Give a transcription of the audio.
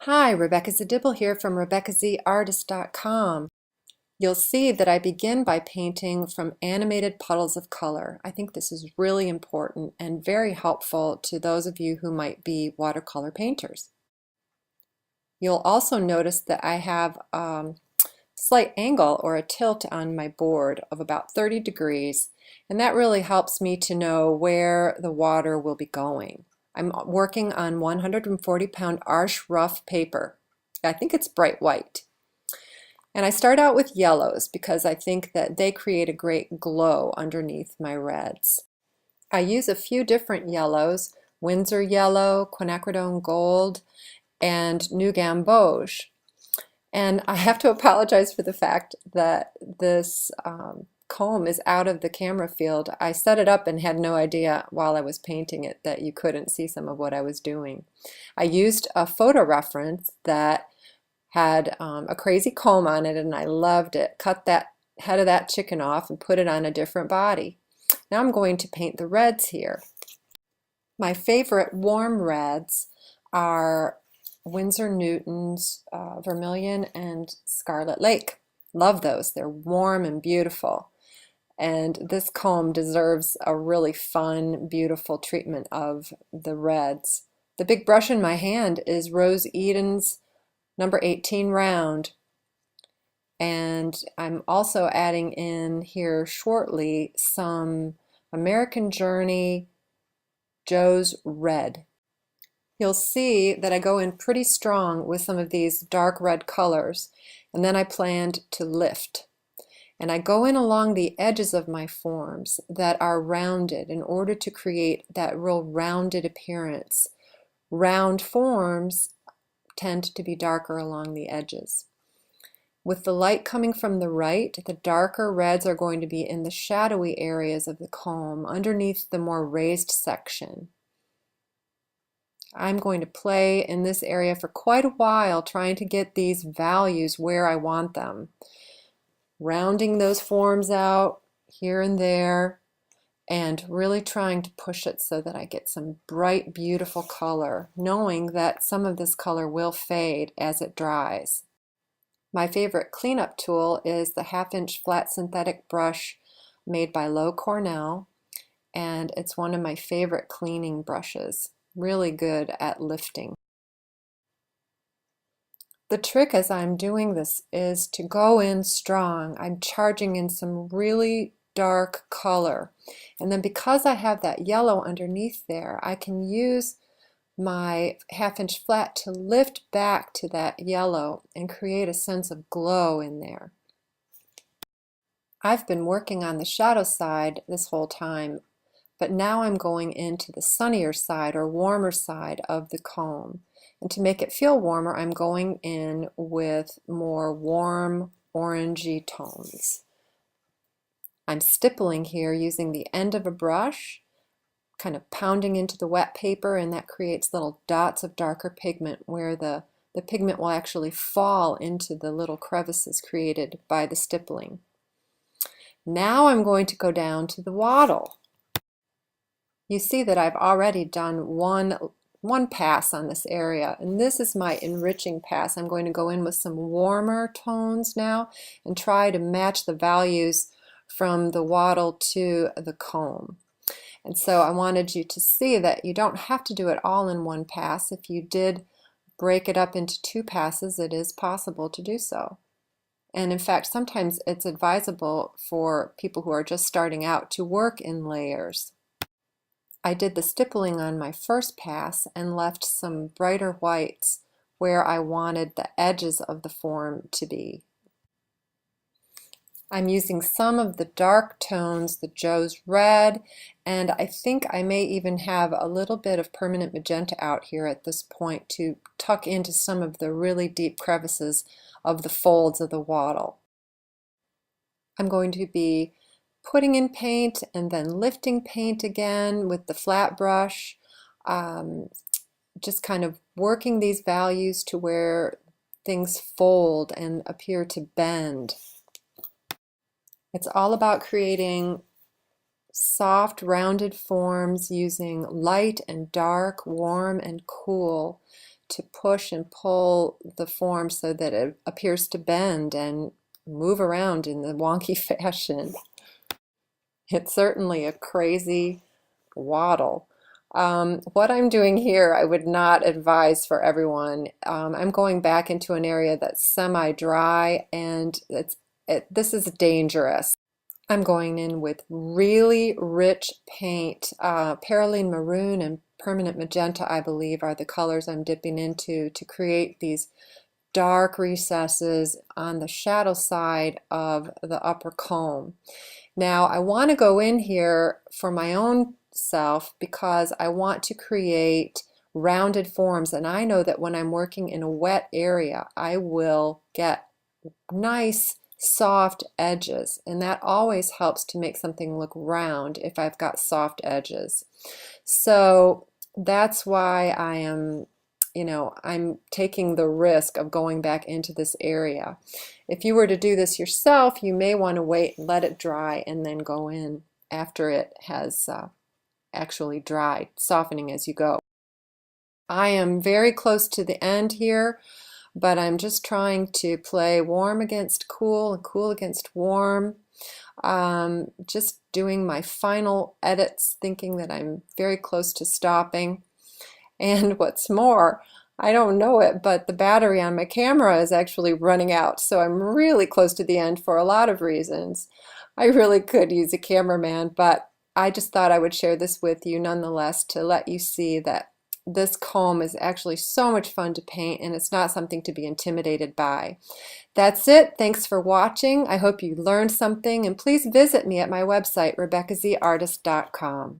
Hi, Rebecca Zadibble here from RebeccaZArtist.com. You'll see that I begin by painting from animated puddles of color. I think this is really important and very helpful to those of you who might be watercolor painters. You'll also notice that I have a slight angle or a tilt on my board of about 30 degrees, and that really helps me to know where the water will be going. I'm working on 140-pound Arches rough paper. I think it's bright white. And I start out with yellows because I think that they create a great glow underneath my reds. I use a few different yellows: Windsor yellow, quinacridone gold, and new gamboge. And I have to apologize for the fact that this comb is out of the camera field. I set it up and had no idea while I was painting it that you couldn't see some of what I was doing. I used a photo reference that had a crazy comb on it, and I loved it. Cut that head of that chicken off and put it on a different body. Now I'm going to paint the reds here. My favorite warm reds are Winsor Newton's Vermilion and Scarlet Lake. Love those. They're warm and beautiful. And this comb deserves a really fun, beautiful treatment of the reds. The big brush in my hand is Rose Eden's number 18 round. And I'm also adding in here shortly some American Journey Joe's Red. You'll see that I go in pretty strong with some of these dark red colors, and then I planned to lift. And I go in along the edges of my forms that are rounded in order to create that real rounded appearance. Round forms tend to be darker along the edges. With the light coming from the right, the darker reds are going to be in the shadowy areas of the comb, underneath the more raised section. I'm going to play in this area for quite a while, trying to get these values where I want them. Rounding those forms out here and there, and really trying to push it so that I get some bright, beautiful color, knowing that some of this color will fade as it dries. My favorite cleanup tool is the 1/2-inch flat synthetic brush made by Low Cornell, and it's one of my favorite cleaning brushes. Really good at lifting. The trick as I'm doing this is to go in strong. I'm charging in some really dark color, and then because I have that yellow underneath there, I can use my 1/2-inch flat to lift back to that yellow and create a sense of glow in there. I've been working on the shadow side this whole time, but now I'm going into the sunnier side or warmer side of the comb. And to make it feel warmer, I'm going in with more warm orangey tones. I'm stippling here using the end of a brush, kind of pounding into the wet paper, and that creates little dots of darker pigment where the pigment will actually fall into the little crevices created by the stippling. Now I'm going to go down to the waddle. You see that I've already done one pass on this area, and this is my enriching pass. I'm going to go in with some warmer tones now and try to match the values from the waddle to the comb. And so I wanted you to see that you don't have to do it all in one pass. If you did break it up into 2 passes, it is possible to do so. And in fact, sometimes it's advisable for people who are just starting out to work in layers. I did the stippling on my first pass and left some brighter whites where I wanted the edges of the form to be. I'm using some of the dark tones, the Joe's Red, and I think I may even have a little bit of permanent magenta out here at this point to tuck into some of the really deep crevices of the folds of the waddle. I'm going to be putting in paint and then lifting paint again with the flat brush, just kind of working these values to where things fold and appear to bend. It's all about creating soft, rounded forms using light and dark, warm and cool to push and pull the form so that it appears to bend and move around in the wonky fashion. It's certainly a crazy waddle. What I'm doing here, I would not advise for everyone. I'm going back into an area that's semi-dry, and this is dangerous. I'm going in with really rich paint. Perylene Maroon and Permanent Magenta, I believe, are the colors I'm dipping into to create these dark recesses on the shadow side of the upper comb. Now, I want to go in here for my own self because I want to create rounded forms, and I know that when I'm working in a wet area, I will get nice soft edges, and that always helps to make something look round if I've got soft edges. So that's why I am, I'm taking the risk of going back into this area. If you were to do this yourself, you may want to wait, let it dry, and then go in after it has actually dried, softening as you go. I am very close to the end here, but I'm just trying to play warm against cool and cool against warm. Just doing my final edits, thinking that I'm very close to stopping. And what's more, I don't know it, but the battery on my camera is actually running out, so I'm really close to the end for a lot of reasons. I really could use a cameraman, but I just thought I would share this with you nonetheless to let you see that this comb is actually so much fun to paint, and it's not something to be intimidated by. That's it. Thanks for watching. I hope you learned something, and please visit me at my website, RebeccaZArtist.com.